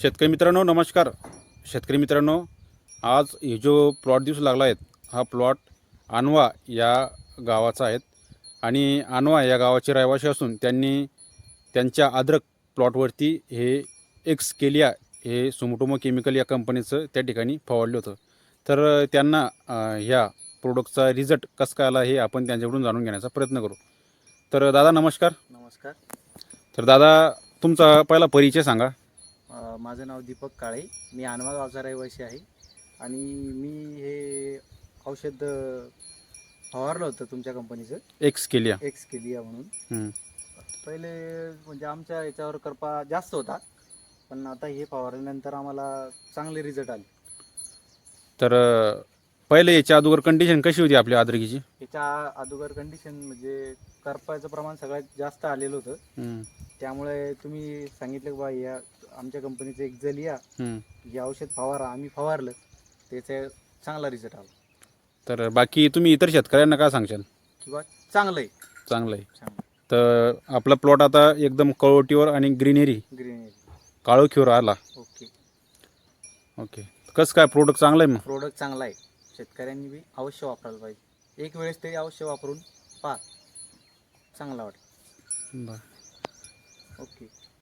शेतकरी मित्रांनो नमस्कार. शेतकरी मित्रांनो, आज हे जो प्लॉट दिसू लागला आहे हा प्लॉट आणवा या गावाचा आहे आणि आणवा या गावाचे रहिवासी असून त्यांनी त्यांच्या अद्रक प्लॉटवरती हे एक्सकेलिया हे सुमोटोमो केमिकल या कंपनीचं त्या ठिकाणी फवारलं होतं. तर त्यांना ह्या प्रोडक्टचा रिझल्ट कसं काय आला हे आपण त्यांच्याकडून जाणून घेण्याचा प्रयत्न करू. तर दादा नमस्कार. नमस्कार. तर दादा तुमचा पहिला परिचय सांगा. माझं नाव दीपक काळे. मी आणवा गावचा रहिवासी आहे आणि मी हे औषध फवारलं होतं तुमच्या कंपनीचं एक्सकेलिया. एक्सकेलिया म्हणून. पहिले म्हणजे आमच्या याच्यावर करपा जास्त होता, पण आता हे फवारल्यानंतर आम्हाला चांगले रिझल्ट आले. तर पहिले याच्या अगोदर कंडिशन कशी होती आपल्या अद्रकीची? याच्या अगोदर कंडिशन म्हणजे करपाचं प्रमाण सगळ्यात जास्त आलेलं होतं. त्यामुळे तुम्ही सांगितलं की बा या आमच्या कंपनीचं एक्झेलिया हे औषध फवारा. आम्ही फवारलं, त्याचा चांगला रिझल्ट आला. तर बाकी तुम्ही इतर शेतकऱ्यांना काय सांगशाल? किंवा चांगलं आहे. चांगलं आहे. चांगलं तर आपला प्लॉट आता एकदम कळवटीवर आणि ग्रीनरी ग्रीन काळोखीवर आला. ओके. ओके, कसं काय प्रोडक्ट चांगलं आहे? मग प्रोडक्ट चांगला आहे. शेतकऱ्यांनी बी अवश्य वापरायला पाहिजे. एक वेळेस तरी अवश्य वापरून पहा, चांगला वाटेल. बरं. ओके.